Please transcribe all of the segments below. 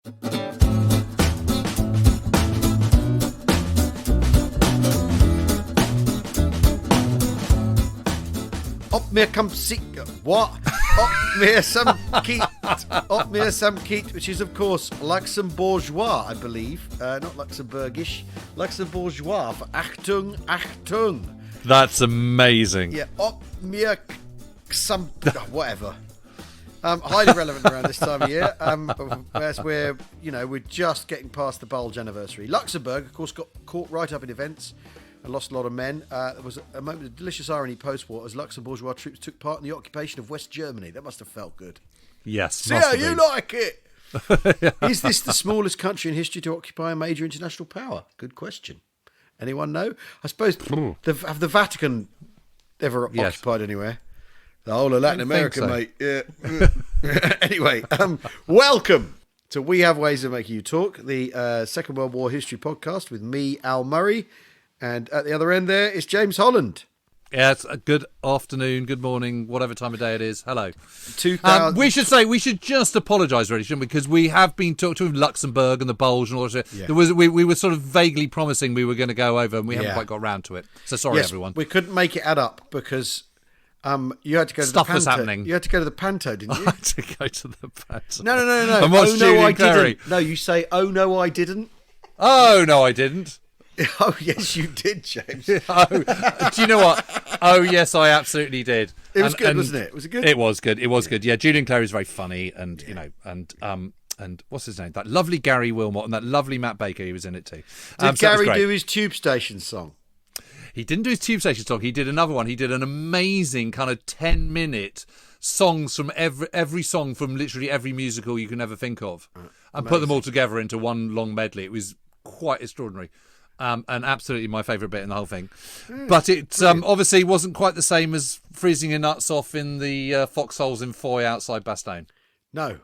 Op meer come see what? Op meer some keet. Op meer some keet, which is of course Luxembourgeois, I believe, not Luxembourgish, Luxembourgeois for Achtung, Achtung. That's amazing. Yeah, op meer some whatever. Highly relevant around this time of year, as we're just getting past the Bulge anniversary. Luxembourg, of course, got caught right up in events and lost a lot of men. There was a moment of delicious irony post-war as Luxembourgeois troops took part in the occupation of West Germany. That must have felt good. Yes. See how you like it. Is this the smallest country in history to occupy a major international power? Good question. Anyone know? I suppose have the Vatican ever occupied anywhere? The whole of Latin America, so, mate. Yeah. Anyway, welcome to We Have Ways of Making You Talk, the Second World War History podcast with me, Al Murray. And at the other end there is James Holland. Yeah, it's a good afternoon, good morning, whatever time of day it is. Hello. We should just apologise, really, shouldn't we? Because we have been talking to Luxembourg and the Bulge and all that. Yeah. We were sort of vaguely promising we were going to go over, and we haven't quite got round to it. So sorry, everyone. We couldn't make it add up because you had to go to Stuff the Panto. Was happening. You had to go to the Panto, didn't you? I had to go to the Panto. No. And watch Julian Clary. No, you say, oh, no, I didn't. Oh, no, I didn't. Oh, yes, you did, James. Do you know what? Oh, yes, I absolutely did. It was good, wasn't it? Was it good? It was good. It was good. Yeah, Julian Clary is very funny, and and what's his name? That lovely Gary Wilmot and that lovely Matt Baker. He was in it too. Did Gary do his Tube Station song? He didn't do his Tube Station song. He did another one. He did an amazing kind of 10-minute songs from every song from literally every musical you can ever think of, and put them all together into one long medley. It was quite extraordinary. And absolutely my favourite bit in the whole thing. But it obviously wasn't quite the same as freezing your nuts off in the foxholes in Foy outside Bastogne. No,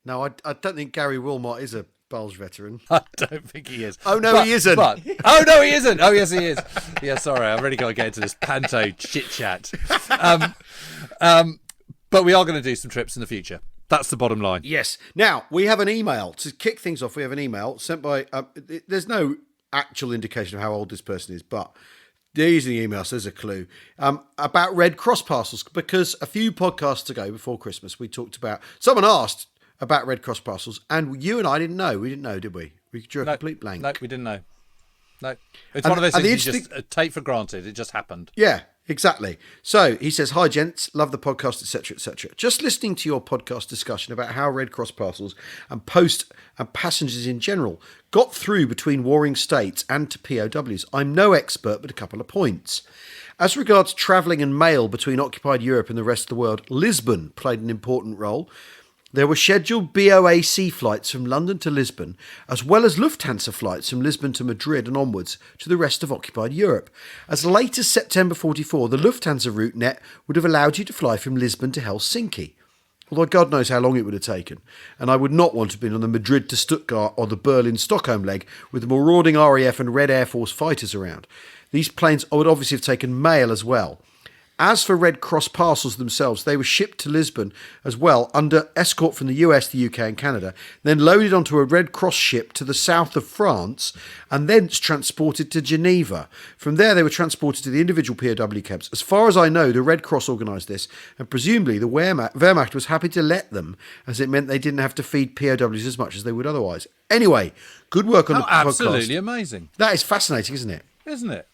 I don't think Gary Wilmot is a Bulge veteran. I don't think he is. Oh, no, he isn't. Oh, no, he isn't. Oh, yes, he is. Yeah, sorry, I've really got to get into this Panto chit-chat. But we are going to do some trips in the future. That's the bottom line. Yes. Now, we have an email. To kick things off, we have an email sent by... there's no actual indication of how old this person is, but they're using the email, so there's a clue, about Red Cross parcels, because a few podcasts ago before Christmas we talked about, someone asked about Red Cross parcels, and you and I didn't know, did we? We drew a complete blank. No, we didn't know. No, it's one of those things you just take for granted. It just happened. Yeah, exactly. So he says, "Hi gents, love the podcast, etc., etc. Just listening to your podcast discussion about how Red Cross parcels and post and passengers in general got through between warring states and to POWs. I'm no expert, but a couple of points. As regards travelling and mail between occupied Europe and the rest of the world, Lisbon played an important role. There were scheduled BOAC flights from London to Lisbon, as well as Lufthansa flights from Lisbon to Madrid and onwards to the rest of occupied Europe. As late as September 44, the Lufthansa route net would have allowed you to fly from Lisbon to Helsinki. Although God knows how long it would have taken. And I would not want to have been on the Madrid to Stuttgart or the Berlin-Stockholm leg with the marauding RAF and Red Air Force fighters around. These planes would obviously have taken mail as well. As for Red Cross parcels themselves, they were shipped to Lisbon as well under escort from the US, the UK and Canada, then loaded onto a Red Cross ship to the south of France and thence transported to Geneva. From there they were transported to the individual POW camps. As far as I know, the Red Cross organised this, and presumably the Wehrmacht was happy to let them, as it meant they didn't have to feed POWs as much as they would otherwise. Anyway, good work on the podcast. Absolutely amazing. That is fascinating, isn't it? Isn't it?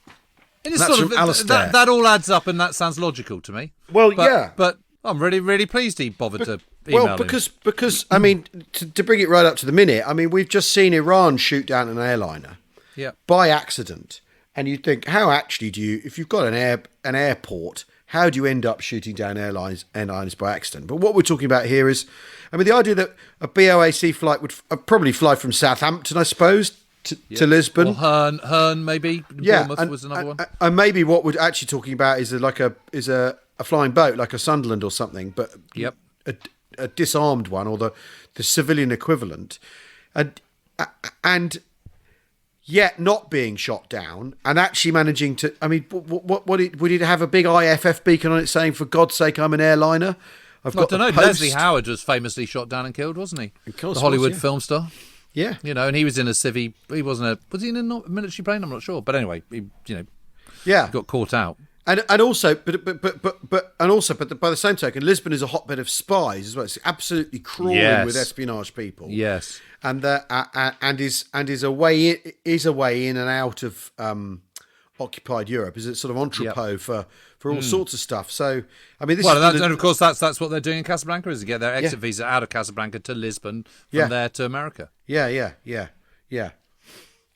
That's sort of that all adds up, and that sounds logical to me. Well, yeah, but I'm really, really pleased he bothered to email him. Because I mean, to bring it right up to the minute, I mean, we've just seen Iran shoot down an airliner, by accident, and you think, how actually do you, if you've got an airport, how do you end up shooting down airliners by accident? But what we're talking about here is, I mean, the idea that a BOAC flight would probably fly from Southampton, I suppose, to Lisbon, or Herne maybe. Bournemouth was another one. And maybe what we're actually talking about is a flying boat, like a Sunderland or something, but a disarmed one, or the civilian equivalent, and yet not being shot down and actually managing to. I mean, would it have a big IFF beacon on it saying, "For God's sake, I'm an airliner"? I don't know. Leslie Howard was famously shot down and killed, wasn't he? The Hollywood film star. Yeah. And he was in a civvy. He was he in a military plane? I'm not sure. But anyway, he got caught out. And also, but by the same token, Lisbon is a hotbed of spies as well. It's absolutely crawling with espionage people. Yes, and is a way in and out of occupied Europe. Is it sort of entrepot for all sorts of stuff? So I mean, and of course that's what they're doing in Casablanca, is to get their exit visa out of Casablanca to Lisbon, from there to America. Yeah.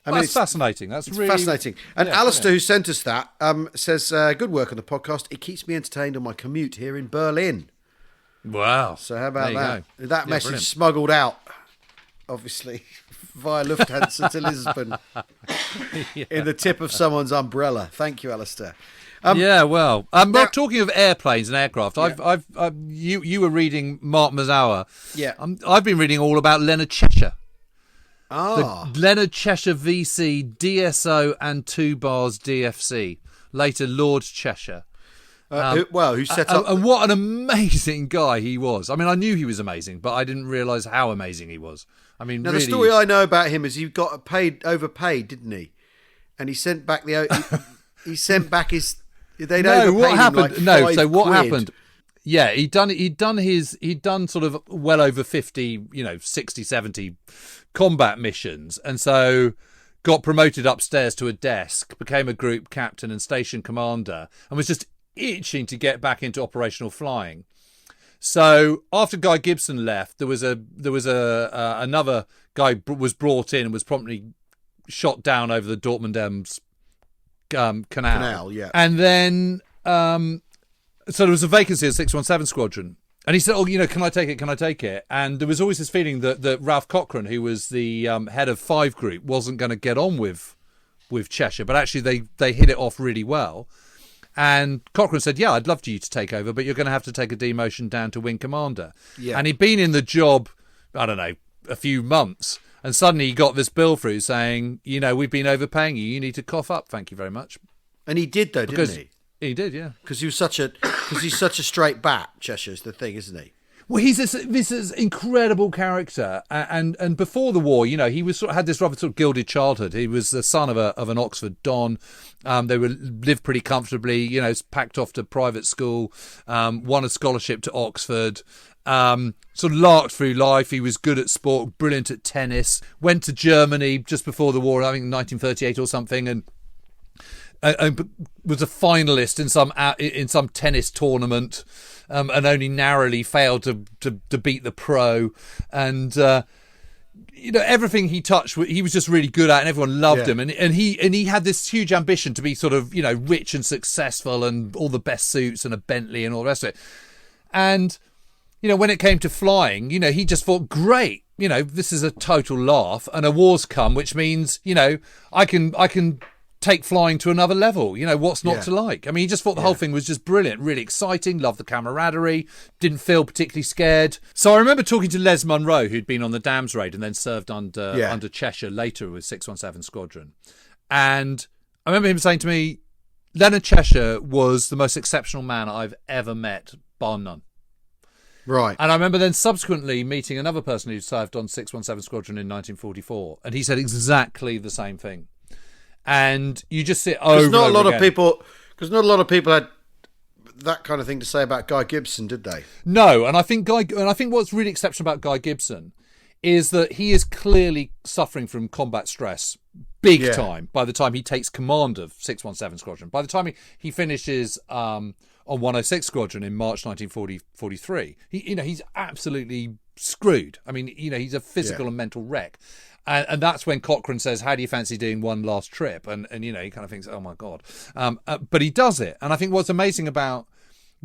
That's fascinating. That's really fascinating. And Alistair, who sent us that, says, good work on the podcast. It keeps me entertained on my commute here in Berlin. Wow. So how about that? Go. That message brilliant. Smuggled out, obviously, via Lufthansa to Lisbon in the tip of someone's umbrella. Thank you, Alistair. Well, talking of airplanes and aircraft, you were reading Mark Mazower. Yeah. I've been reading all about Leonard Cheshire. Ah. The Leonard Cheshire VC, DSO and 2 bars DFC, later Lord Cheshire. Who set up... And what an amazing guy he was. I mean, I knew he was amazing, but I didn't realise how amazing he was. I mean, now, really... the story I know about him is he got overpaid, didn't he? And he sent back he sent back his... They'd overpaid him like £5. Happened... Yeah, he'd done sort of well over 50, 60, 70 combat missions. And so got promoted upstairs to a desk, became a group captain and station commander, and was just itching to get back into operational flying. So after Guy Gibson left, there was another guy was brought in and was promptly shot down over the Dortmund Ems canal. Yeah. And then... So there was a vacancy at 617 Squadron. And he said, can I take it? And there was always this feeling that Ralph Cochrane, who was the head of 5 Group, wasn't going to get on with Cheshire. But actually, they hit it off really well. And Cochrane said, I'd love you to take over, but you're going to have to take a demotion down to Wing Commander. Yeah. And he'd been in the job, I don't know, a few months. And suddenly he got this bill through saying, we've been overpaying you. You need to cough up. Thank you very much. And he did, though, didn't he? He did, yeah. Because he's such a straight bat. Cheshire's the thing, isn't he? Well, this is incredible character, and before the war, he was had this rather sort of gilded childhood. He was the son of an Oxford don. They lived pretty comfortably. Packed off to private school, won a scholarship to Oxford. Sort of larked through life. He was good at sport, brilliant at tennis. Went to Germany just before the war, I think 1938 or something, and was a finalist in some tennis tournament, and only narrowly failed to beat the pro. And everything he touched, he was just really good at, and everyone loved him. And he had this huge ambition to be sort of rich and successful, and all the best suits and a Bentley and all the rest of it. And when it came to flying, he just thought, great. This is a total laugh, and a war's come, which means I can take flying to another level. What's not to like? I mean, he just thought the whole thing was just brilliant, really exciting, loved the camaraderie, didn't feel particularly scared. So I remember talking to Les Munro, who'd been on the Dams raid and then served under Cheshire later with 617 Squadron. And I remember him saying to me, Leonard Cheshire was the most exceptional man I've ever met, bar none. Right. And I remember then subsequently meeting another person who served on 617 Squadron in 1944, and he said exactly the same thing. And you just sit over. Because not a lot of people had that kind of thing to say about Guy Gibson, did they? No, and I think what's really exceptional about Guy Gibson is that he is clearly suffering from combat stress, big time. By the time he takes command of 617 Squadron, by the time he finishes on 106 Squadron in March 1943, he's absolutely screwed. I mean, he's a physical and mental wreck. And that's when Cochrane says, how do you fancy doing one last trip? And he kind of thinks, oh, my God. But he does it. And I think what's amazing about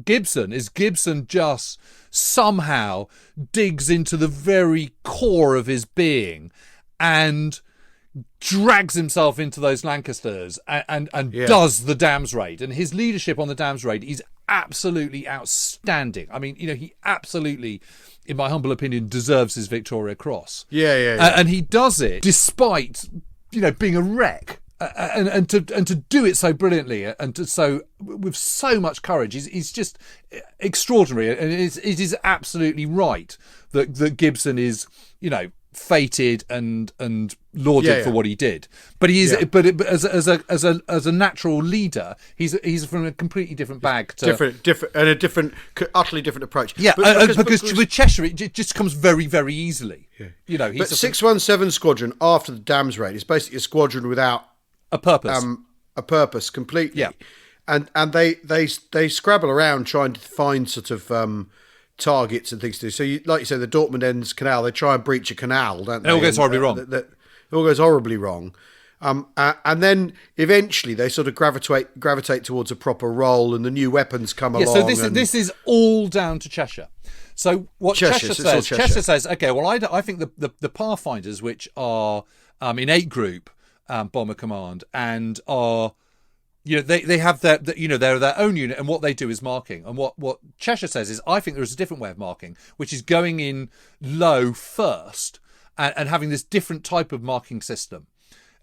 Gibson is Gibson just somehow digs into the very core of his being and drags himself into those Lancasters and does the Dams raid. And his leadership on the Dams raid is absolutely outstanding. I mean, he absolutely, in my humble opinion, deserves his Victoria Cross. Yeah. And he does it despite, being a wreck. And to do it so brilliantly and with so much courage, he's just extraordinary. And it is absolutely right that Gibson is, feted and lauded for what he did. But he is, but as a natural leader, he's from a completely different bag to utterly different approach. Yeah, because with Cheshire, it just comes very, very easily. Yeah. But 617 Squadron after the Dams raid is basically a squadron without a purpose. A purpose completely. Yeah. And they scrabble around trying to find sort of targets and things to do. So, like you said, the Dortmund Ends Canal, they try and breach a canal, don't they? It all goes horribly wrong. It all goes horribly wrong. And then eventually they sort of gravitate towards a proper role, and the new weapons come along. So this is all down to Cheshire. So what Cheshire says, okay, well, I think the Pathfinders, which are in 8 group bomber command and are, they have they're their own unit, and what they do is marking. And what Cheshire says is, I think there is a different way of marking, which is going in low first and having this different type of marking system.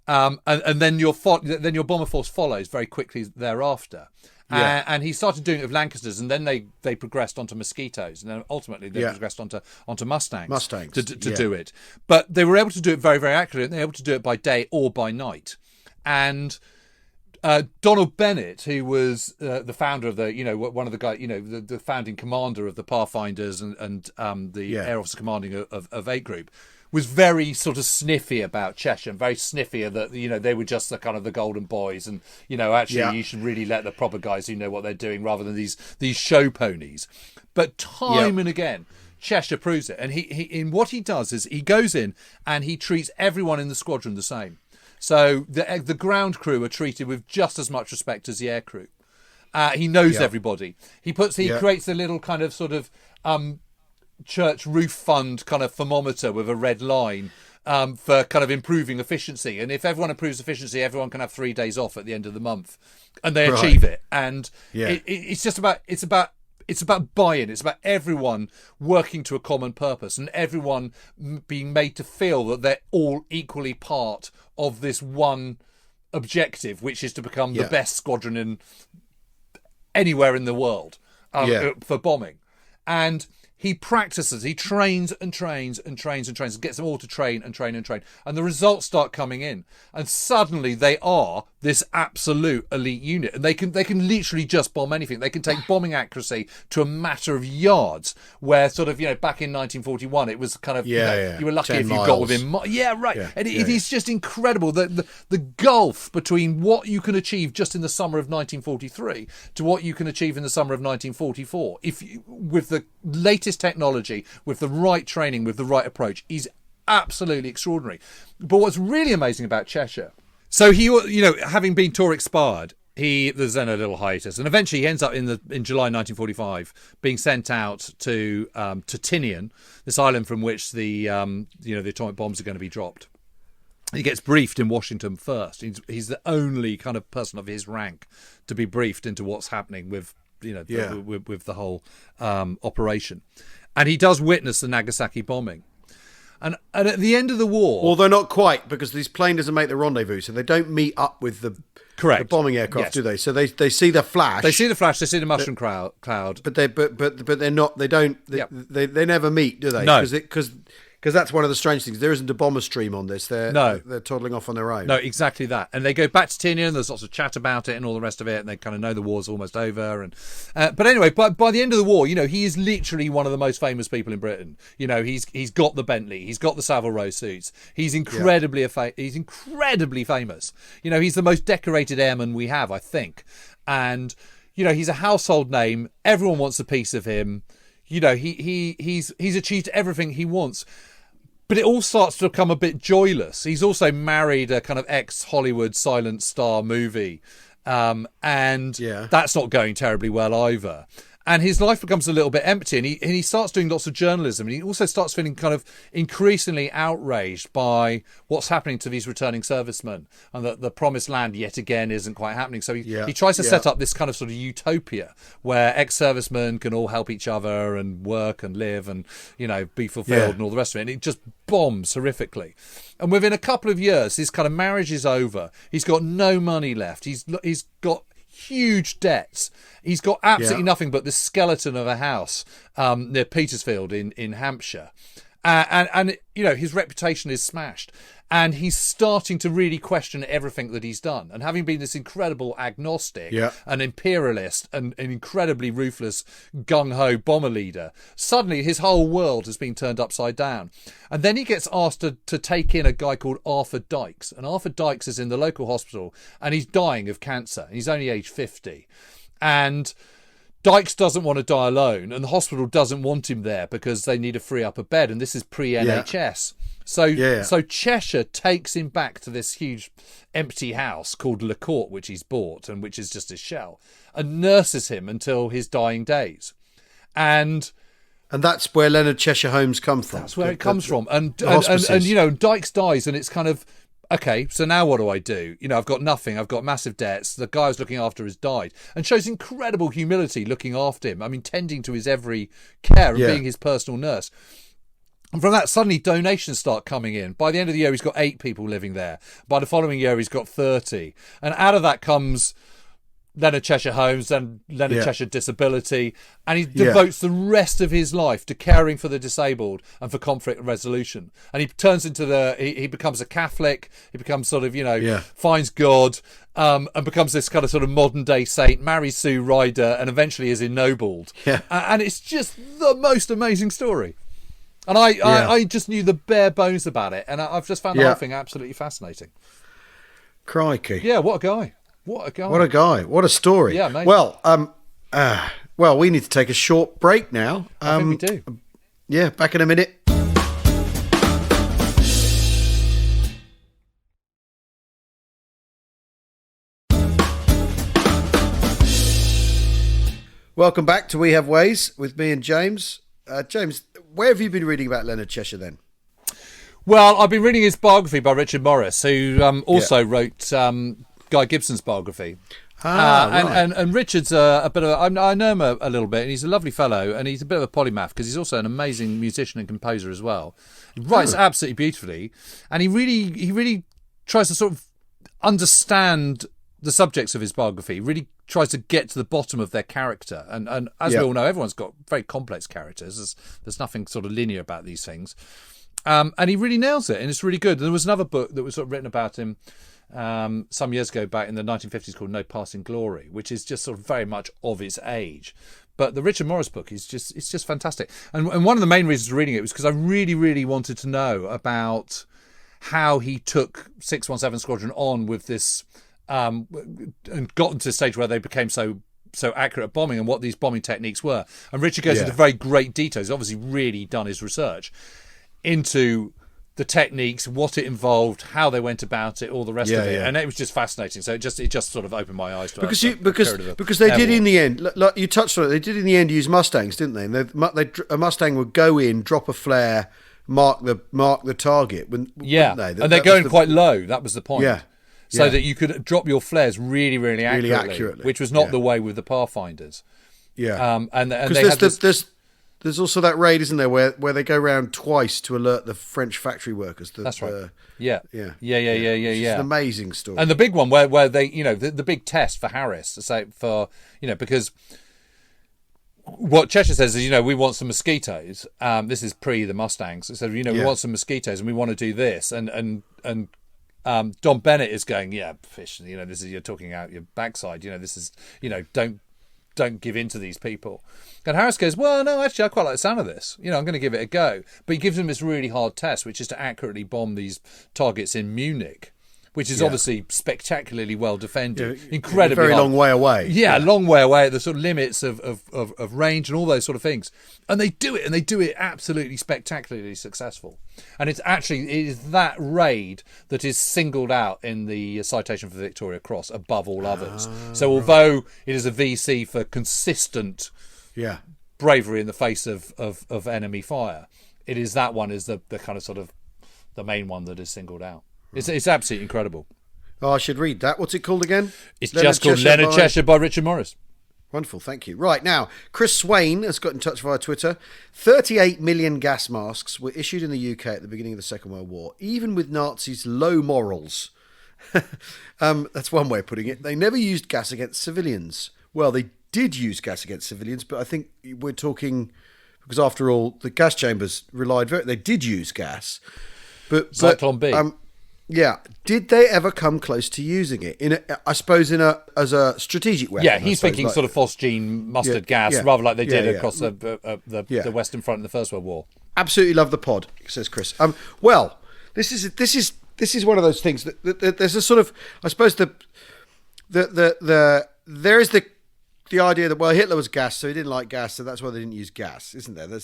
And then your bomber force follows very quickly thereafter. Yeah. And he started doing it with Lancasters, and then they progressed onto Mosquitoes, and then ultimately they progressed onto Mustangs to do it. But they were able to do it very, very accurately, and they were able to do it by day or by night. And Donald Bennett, who was the founder of one of the guys, the founding commander of the Pathfinders and the Air Officer commanding of 8 Group, was very sort of sniffy about Cheshire, and very sniffy that they were just the kind of the golden boys, and you should really let the proper guys who know what they're doing rather than these show ponies. But time and again, Cheshire proves it, and he in what he does is he goes in and he treats everyone in the squadron the same. So the ground crew are treated with just as much respect as the air crew. He knows everybody. He creates a little kind of sort of church roof fund kind of thermometer with a red line for kind of improving efficiency. And if everyone improves efficiency, everyone can have 3 days off at the end of the month, and they achieve it. And it's about buy-in. It's about everyone working to a common purpose, and everyone being made to feel that they're all equally part of this one objective, which is to become the best squadron in anywhere in the world for bombing. And he practices, he trains and trains and trains and trains, and gets them all to train and train and train. And the results start coming in. And suddenly they are this absolute elite unit. And they can literally just bomb anything. They can take bombing accuracy to a matter of yards, where sort of, back in 1941, it was kind of, you were lucky if you got within... And it is just incredible. The gulf between what you can achieve just in the summer of 1943 to what you can achieve in the summer of 1944, with the latest technology, with the right training, with the right approach, is absolutely extraordinary. But what's really amazing about Cheshire, so he, having been tour expired, there's then a little hiatus, and eventually he ends up in July 1945 being sent out to Tinian, this island from which the atomic bombs are going to be dropped. He gets briefed in Washington first. He's the only kind of person of his rank to be briefed into what's happening with with the whole operation. And he does witness the Nagasaki bombing. And at the end of the war... Although not quite, because this plane doesn't make the rendezvous, so they don't meet up with the bombing aircraft, do they? So they see the flash. They see the flash, they see the mushroom cloud. But they're not... They never meet, do they? No. Because that's one of the strange things. There isn't a bomber stream on this. They're toddling off on their own. No, exactly that. And they go back to Tinian. There's lots of chat about it and all the rest of it. And they kind of know the war's almost over. And but anyway, by the end of the war, he is literally one of the most famous people in Britain. He's got the Bentley. He's got the Savile Row suits. He's incredibly he's incredibly famous. He's the most decorated airman we have, I think. And he's a household name. Everyone wants a piece of him. He's achieved everything he wants. But it all starts to become a bit joyless. He's also married a kind of ex-Hollywood silent star movie. And that's not going terribly well either. And his life becomes a little bit empty, and he starts doing lots of journalism, and he also starts feeling kind of increasingly outraged by what's happening to these returning servicemen, and that the promised land yet again isn't quite happening. So he tries to set up this kind of sort of utopia where ex-servicemen can all help each other and work and live and be fulfilled and all the rest of it. And it just bombs horrifically. And within a couple of years, his kind of marriage is over. He's got no money left. He's got huge debts. He's got absolutely nothing but the skeleton of a house near Petersfield in Hampshire. And you know, his reputation is smashed. And he's starting to really question everything that he's done. And having been this incredible agnostic, an imperialist, and an incredibly ruthless, gung-ho bomber leader, suddenly his whole world has been turned upside down. And then he gets asked to take in a guy called Arthur Dykes. And Arthur Dykes is in the local hospital, and he's dying of cancer. He's only aged 50. And Dykes doesn't want to die alone, and the hospital doesn't want him there because they need to free up a bed, and this is pre-NHS. So Cheshire takes him back to this huge empty house called Le Court, which he's bought, and which is just a shell, and nurses him until his dying days. And that's where Leonard Cheshire Holmes come from. That's where it comes from. And you know, Dykes dies, and it's kind of, okay, so now what do I do? You know, I've got nothing. I've got massive debts. The guy I was looking after has died. And shows incredible humility looking after him. I mean, tending to his every care and being his personal nurse. And from that, suddenly donations start coming in. By the end of the year, he's got 8 people living there. By the following year, he's got 30. And out of that comes Leonard Cheshire Holmes and Leonard Cheshire Disability. And he devotes the rest of his life to caring for the disabled and for conflict resolution. And he turns into he becomes a Catholic. He becomes sort of, you know, finds God, and becomes this kind of sort of modern day saint, marries Sue Ryder, and eventually is ennobled. Yeah. And it's just the most amazing story. And I just knew the bare bones about it. And I've just found the whole thing absolutely fascinating. Crikey. Yeah, what a guy. What a guy. What a guy. What a story. Yeah, amazing. Well, we need to take a short break now. I think we do. Yeah, back in a minute. Welcome back to We Have Ways with me and James. James, where have you been reading about Leonard Cheshire then? Well, I've been reading his biography by Richard Morris, who also wrote Guy Gibson's biography. Right. And Richard's a bit of I know him a little bit, and he's a lovely fellow, and he's a bit of a polymath because he's also an amazing musician and composer as well. He writes absolutely beautifully, and he really tries to sort of understand the subjects of his biography. He really tries to get to the bottom of their character, and as we all know, everyone's got very complex characters. There's nothing sort of linear about these things, and he really nails it, and it's really good. And there was another book that was sort of written about him some years ago, back in the 1950s, called No Passing Glory, which is just sort of very much of its age. But the Richard Morris book is just fantastic. And one of the main reasons for reading it was because I really, really wanted to know about how he took 617 Squadron on with this, and gotten to a stage where they became so accurate at bombing, and what these bombing techniques were. And Richard goes into very great details. He's obviously really done his research into the techniques, what it involved, how they went about it, all the rest of it, and it was just fascinating. So it just sort of opened my eyes to because they did in the end, like you touched on it, they did in the end use Mustangs, didn't they? And a Mustang would go in, drop a flare, mark the target. Wouldn't they? And they're going quite low. That was the point. So that you could drop your flares really, really accurately, which was not the way with the Pathfinders. Yeah, and they had there's also that raid, isn't there, where they go around twice to alert the French factory workers. That's right. It's an amazing story. And the big one where they, you know, the big test for Harris, to say for, you know, because what Cheshire says is, you know, we want some mosquitoes. This is pre the Mustangs. It said, you know, we want some mosquitoes and we want to do this. And Don Bennett is going, fish, you know, this is, you're talking out your backside. You know, this is, you know, don't give in to these people. And Harris goes, well, no, actually, I quite like the sound of this. You know, I'm going to give it a go. But he gives them this really hard test, which is to accurately bomb these targets in Munich, which is obviously spectacularly well defended. Incredibly very hard. Long way away. Yeah, a long way away at the sort of limits of range and all those sort of things. And they do it, and they do it absolutely spectacularly successful. And it is that raid that is singled out in the citation for the Victoria Cross above all others. So although it is a VC for consistent bravery in the face of enemy fire, it is that one is the kind of sort of the main one that is singled out. It's absolutely incredible. Oh, I should read that. What's it called again? It's just called Leonard Cheshire by Richard Morris. Wonderful, thank you. Right, now, Chris Swain has got in touch via Twitter. 38 million gas masks were issued in the UK at the beginning of the Second World War, even with Nazis' low morals. That's one way of putting it. They never used gas against civilians. Well, they did use gas against civilians, but I think we're talking because after all, the gas chambers they did use gas, but Zyklon B. Yeah, did they ever come close to using it as a strategic weapon? Yeah, he's thinking sort of phosgene mustard gas, rather like they did across the Western Front in the First World War. Absolutely love the pod, says Chris. Well, this is one of those things that there's a sort of, I suppose there is the idea that, well, Hitler was gas, so he didn't like gas, so that's why they didn't use gas, isn't there? I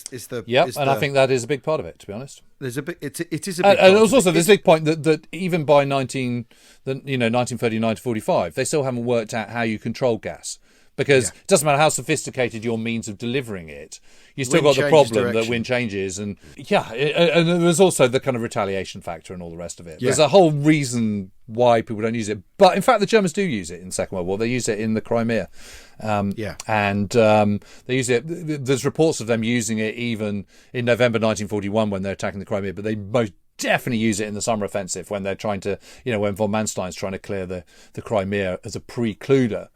think that is a big part of it, to be honest. There's a big, it is a big. And also there's a big point that even by 1939 to 45, they still haven't worked out how you control gas. Because it doesn't matter how sophisticated your means of delivering it, you still got the problem that wind changes. And and there's also the kind of retaliation factor and all the rest of it. There's a whole reason why people don't use it. But in fact, the Germans do use it in the Second World War. They use it in the Crimea. And they use it. There's reports of them using it even in November 1941 when they're attacking the Crimea, but they most definitely use it in the summer offensive when they're trying to, when von Manstein's trying to clear the Crimea as a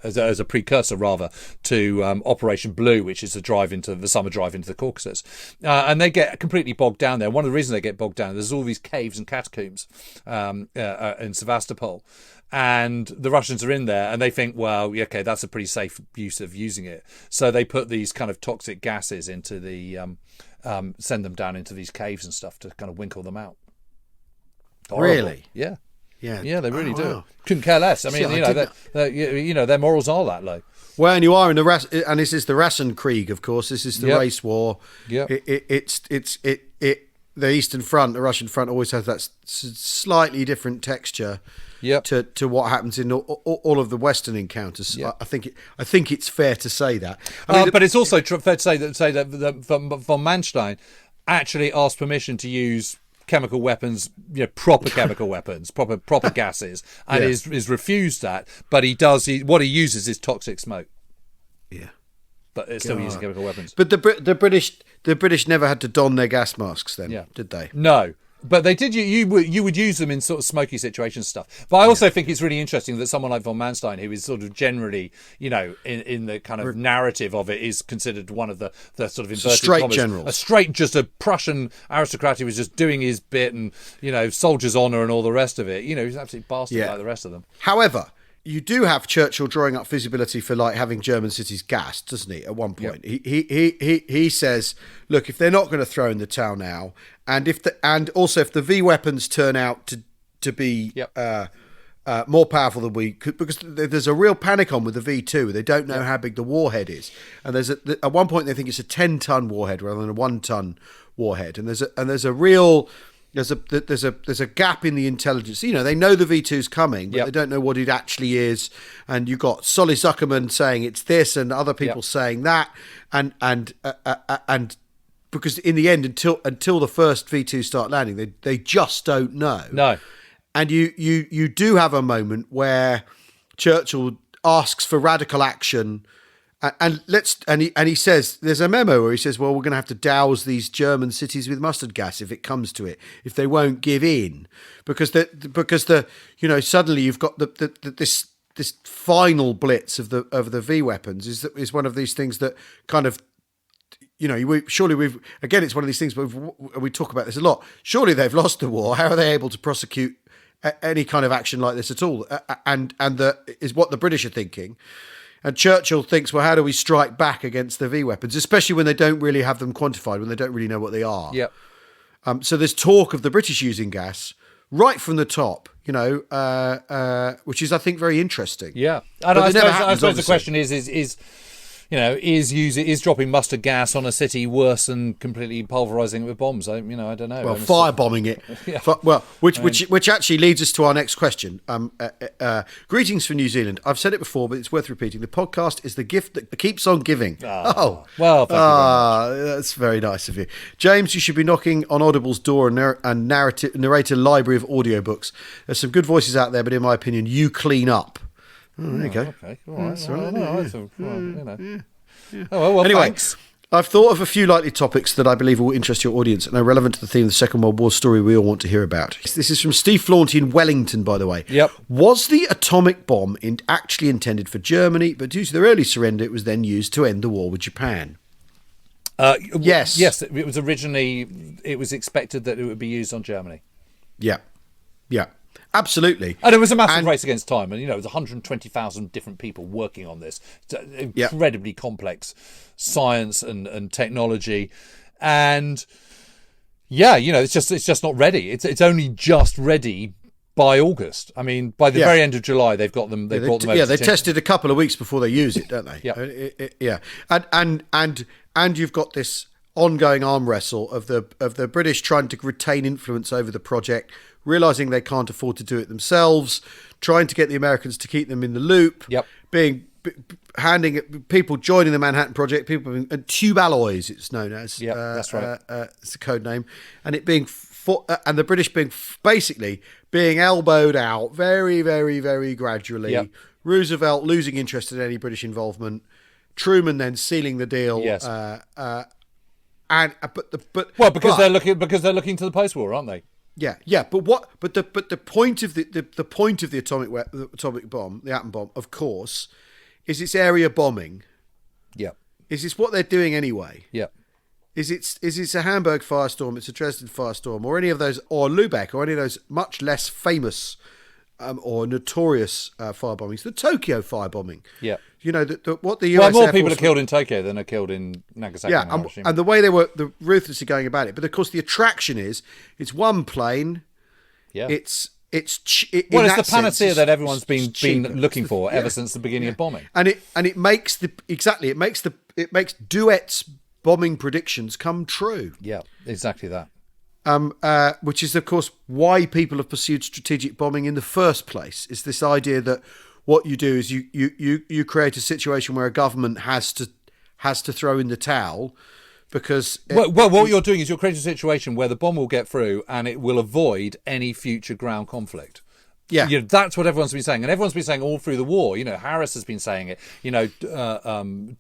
as a precursor rather to Operation Blue, which is the summer drive into the Caucasus. And they get completely bogged down there. One of the reasons they get bogged down, there's all these caves and catacombs in Sevastopol. And the Russians are in there and they think, well, okay, that's a pretty safe use of using it. So they put these kind of toxic gases into send them down into these caves and stuff to kind of winkle them out. Horrible. Really? Yeah. Yeah, they really do. Wow. Couldn't care less. I mean, their morals are that low. Well, and you are in the and this is the Rassenkrieg, of course. This is the race war. Yeah. The Eastern Front, the Russian front, always has that slightly different texture. To what happens in all of the Western encounters. Yep. I think it's fair to say that. But it's also fair to say that von Manstein actually asked permission to use chemical weapons, proper chemical weapons, proper gases, and is refused that. But what he uses is toxic smoke. Yeah. But it's still using chemical weapons. But the British never had to don their gas masks then, did they? No. But they did. You would use them in sort of smoky situations stuff. But I also think it's really interesting that someone like von Manstein, who is sort of generally, in the kind of narrative of it, is considered one of the sort of inverted straight generals, just a Prussian aristocrat who was just doing his bit and soldier's honour and all the rest of it. He's an absolute bastard like the rest of them. However, you do have Churchill drawing up feasibility for having German cities gassed, doesn't he? At one point, he says, "Look, if they're not going to throw in the towel now, and if the V weapons turn out to be more powerful than we could, because there's a real panic on with the V2. They don't know how big the warhead is, and at one point they think it's a 10-ton warhead rather than a 1-ton warhead, and there's a real There's a gap in the intelligence. They know the V2's coming, but they don't know what it actually is. And you've got Solly Zuckerman saying it's this, and other people saying that, and because in the end, until the first V2 start landing, they just don't know. No, and you do have a moment where Churchill asks for radical action. And he says there's a memo where he says, well, we're going to have to douse these German cities with mustard gas if it comes to it, if they won't give in, because suddenly you've got this final blitz of the V weapons is one of these things that kind of, it's one of these things, but we talk about this a lot. Surely they've lost the war. How are they able to prosecute any kind of action like this at all? And is what the British are thinking. And Churchill thinks, well, how do we strike back against the V weapons, especially when they don't really have them quantified, when they don't really know what they are. Yep. So there's talk of the British using gas right from the top, which is, I think, very interesting. Yeah. And I suppose the question is dropping mustard gas on a city worse than completely pulverising it with bombs? I don't know. Well, firebombing it. Yeah. Which actually leads us to our next question. Greetings from New Zealand. I've said it before, but it's worth repeating. The podcast is the gift that keeps on giving. Well, thank you very much. That's very nice of you. James, you should be knocking on Audible's door and narrator library of audiobooks. There's some good voices out there, but in my opinion, you clean up. Oh, there you go. Okay. All right. That's right. Anyway, thanks. I've thought of a few likely topics that I believe will interest your audience and are relevant to the theme of the Second World War story we all want to hear about. This is from Steve Flaunty in Wellington, by the way. Yep. Was the atomic bomb actually intended for Germany, but due to their early surrender, it was then used to end the war with Japan? Yes, it was originally, it was expected that it would be used on Germany. Yeah. Absolutely. And it was a massive race against time. And, it was 120,000 different people working on this. It's incredibly complex science and technology. And, it's just not ready. It's only just ready by August. I mean, by the very end of July, they've got them. They brought them over. They tested a couple of weeks before they use it, don't they? Yeah. And you've got this ongoing arm wrestle of the British trying to retain influence over the project, realizing they can't afford to do it themselves, trying to get the Americans to keep them in the loop. Yep. Handing people joining the Manhattan Project, and tube alloys, it's known as. Yeah, that's right. It's the code name, and it being and the British basically being elbowed out very, very, very gradually. Yep. Roosevelt losing interest in any British involvement. Truman then sealing the deal. Yes. Because they're looking to the post-war, aren't they? Yeah. But the point of the atomic bomb, the atom bomb, of course, is its area bombing. Yeah. Is this what they're doing anyway? Yeah. Is it a Hamburg firestorm? It's a Dresden firestorm, or any of those, or Lübeck, or any of those much less famous or notorious firebombings? The Tokyo firebombing. Yeah. What the US more people are killed in Tokyo than are killed in Nagasaki. Yeah, and the way they were ruthlessly going about it. But of course, the attraction is it's one plane. Yeah. It's the panacea that everyone's been looking for ever since the beginning of bombing. And it makes duets bombing predictions come true. Yeah, exactly that. Which is, of course, why people have pursued strategic bombing in the first place. Is this idea that what you do is you create a situation where a government has to throw in the towel because... what you're doing is you're creating a situation where the bomb will get through and it will avoid any future ground conflict. Yeah. That's what everyone's been saying. And everyone's been saying all through the war. Harris has been saying it.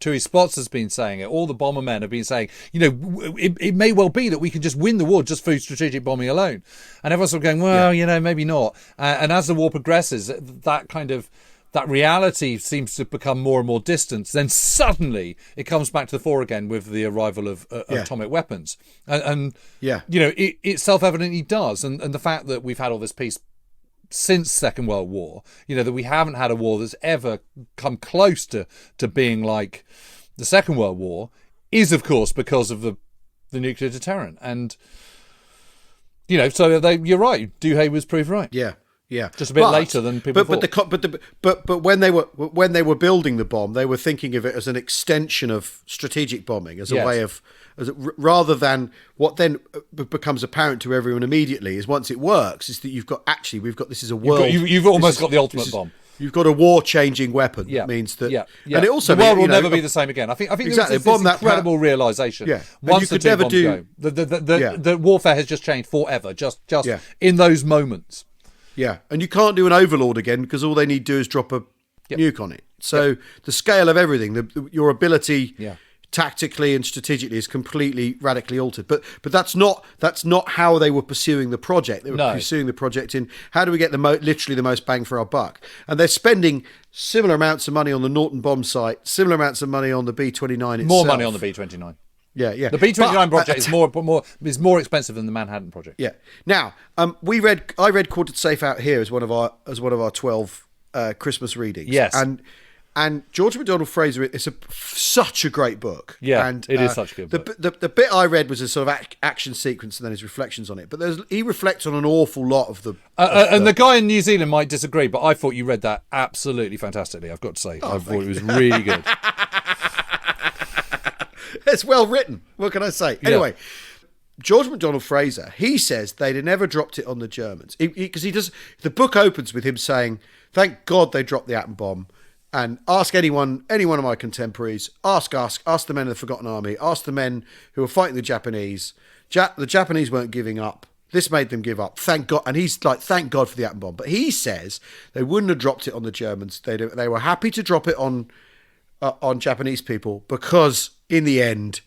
Tui Spots has been saying it. All the bombermen have been saying, it may well be that we can just win the war just through strategic bombing alone. And everyone's sort of going, maybe not. And as the war progresses, that reality seems to become more and more distant. Then suddenly it comes back to the fore again with the arrival of atomic weapons. It self-evidently does. And the fact that we've had all this peace since Second World War, that we haven't had a war that's ever come close to being like the Second World War is, of course, because of the nuclear deterrent. And, so you're right. Duhay was proved right. Yeah. Just a bit later than people thought. But when they were building the bomb, they were thinking of it as an extension of strategic bombing, as a way of, rather than what then becomes apparent to everyone immediately is once it works is that we've got this is a world. You've almost got the ultimate bomb. You've got a war-changing weapon. Yeah. That means that, and it also the world will never be the same again. I think exactly. There's this incredible realization. Yeah, once the two bombs go, the warfare has just changed forever. Just in those moments. Yeah, and you can't do an overlord again because all they need to do is drop a nuke on it. So the scale of everything, your ability tactically and strategically is completely radically altered. But that's not how they were pursuing the project. They were pursuing the project in how do we get literally the most bang for our buck? And they're spending similar amounts of money on the Norton bomb site, similar amounts of money on the B-29 itself. More money on the B-29. Yeah. The B-29 project is more expensive than the Manhattan project. Yeah. Now, I read Quartered Safe Out Here as one of our 12 Christmas readings. Yes. And George MacDonald Fraser is such a great book. Yeah, and it is such a good book. The bit I read was a sort of action sequence and then his reflections on it. But he reflects on an awful lot of the... and the guy in New Zealand might disagree, but I thought you read that absolutely fantastically, I've got to say. I thought it was really good. It's well written. What can I say? Anyway, George MacDonald Fraser, he says they'd have never dropped it on the Germans. Because he does... The book opens with him saying, thank God they dropped the atom bomb. And ask any one of my contemporaries, ask the men of the Forgotten Army, ask the men who were fighting the Japanese. The Japanese weren't giving up. This made them give up. Thank God. And he's like, thank God for the atom bomb. But he says they wouldn't have dropped it on the Germans. They were happy to drop it on Japanese people because in the end,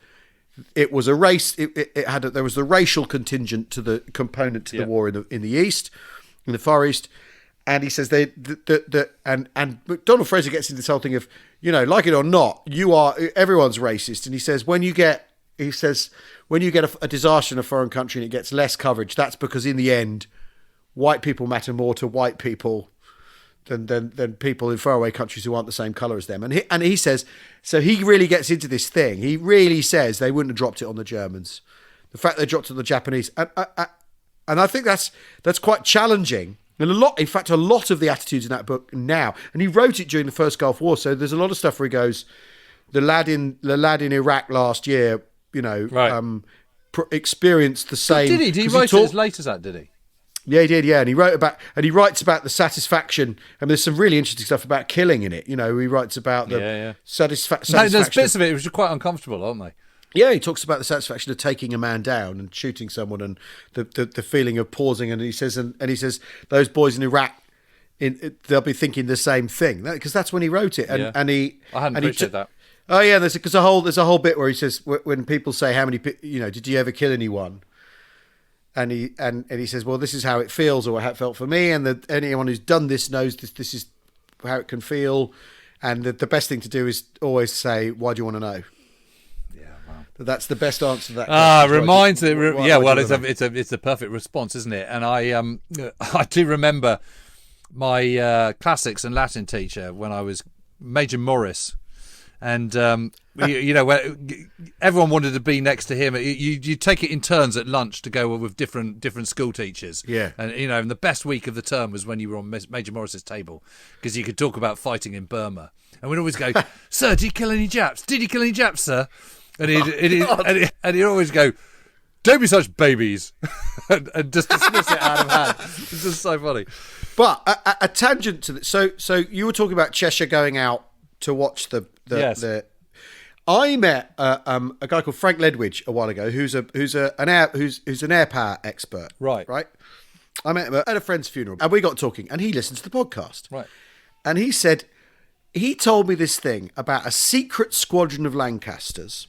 it was a race. There was the racial contingent to the component to the war in the East, in the Far East. And he says and Donald Fraser gets into this whole thing of, like it or not, everyone's racist. And he says, when you get he says, when you get a disaster in a foreign country and it gets less coverage, that's because in the end, white people matter more to white people than people in faraway countries who aren't the same colour as them. And he says, so he really gets into this thing. He really says they wouldn't have dropped it on the Germans. The fact they dropped it on the Japanese. And I think that's quite challenging. And a lot of the attitudes in that book now, and he wrote it during the first Gulf War, so there's a lot of stuff where he goes, the lad in Iraq last year, experienced the same. Did he? Did he write it as late as that? Did he? Yeah, he did. Yeah, and he writes about the satisfaction. And there's some really interesting stuff about killing in it. He writes about the satisfaction. No, there's bits of it which are quite uncomfortable, aren't they? Yeah, he talks about the satisfaction of taking a man down and shooting someone, and the feeling of pausing. And he says, those boys in Iraq, they'll be thinking the same thing, because that's when he wrote it. I hadn't appreciated that. Oh yeah, there's a whole bit where he says, when people say how many, did you ever kill anyone? And he says, well, this is how it feels, or how it felt for me, and anyone who's done this knows this is how it can feel. And the best thing to do is always say, why do you want to know? That's the best answer to that question. Reminds it. It's a perfect response, isn't it? And I do remember my classics and Latin teacher when I was Major Morris, and when everyone wanted to be next to him. You take it in turns at lunch to go with different school teachers. Yeah, and the best week of the term was when you were on Major Morris's table, because you could talk about fighting in Burma, and we'd always go, "Sir, did you kill any Japs? Did you kill any Japs, sir?" And he'd always go, "Don't be such babies," and just dismiss it out of hand. It's just so funny. But a tangent to this. So you were talking about Cheshire going out to watch the. I met a guy called Frank Ledwidge a while ago, who's an air power expert. Right. I met him at a friend's funeral, and we got talking, and he listened to the podcast. Right. And he told me this thing about a secret squadron of Lancasters.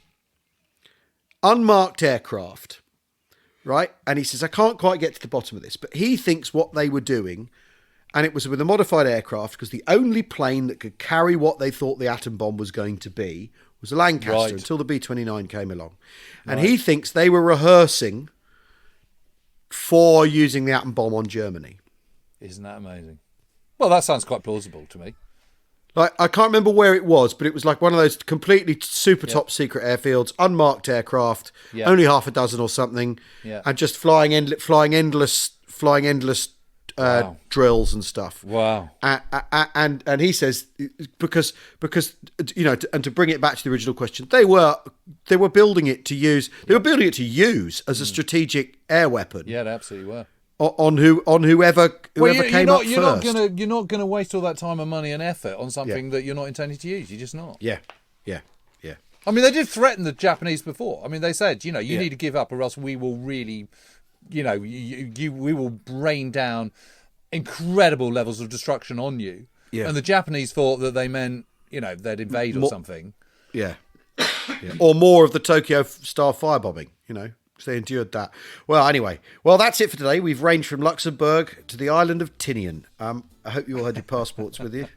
Unmarked aircraft, right? And he says, I can't quite get to the bottom of this, but he thinks what they were doing, and it was with a modified aircraft, because the only plane that could carry what they thought the atom bomb was going to be was a Lancaster, until the B-29 came along. And he thinks they were rehearsing for using the atom bomb on Germany. Isn't that amazing? Well, that sounds quite plausible to me. Like, I can't remember where it was, but it was like one of those completely super top secret airfields, unmarked aircraft, only half a dozen or something, and just flying endless drills and stuff. Wow. And he says, because and to bring it back to the original question, they were building it to use. They were building it to use as a strategic air weapon. Yeah, they absolutely were. On whoever came up first. You're not gonna waste all that time and money and effort on something that you're not intending to use. You're just not. Yeah. I mean, they did threaten the Japanese before. I mean, they said, you need to give up, or else we will really, we will rain down incredible levels of destruction on you. Yeah. And the Japanese thought that they meant, they'd invade or something. Yeah. Or more of the Tokyo style firebombing. So they endured that. Well, anyway. Well, that's it for today. We've ranged from Luxembourg to the island of Tinian. I hope you all had your passports with you.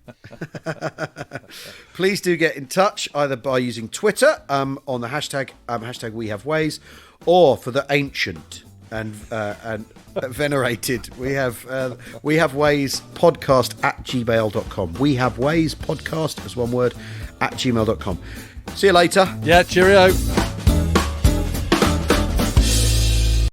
Please do get in touch, either by using Twitter on the hashtag #WeHaveWays, or for the ancient and venerated, we have Ways podcast @gmail.com. We have Ways podcast, as one word, @gmail.com. See you later. Yeah, cheerio.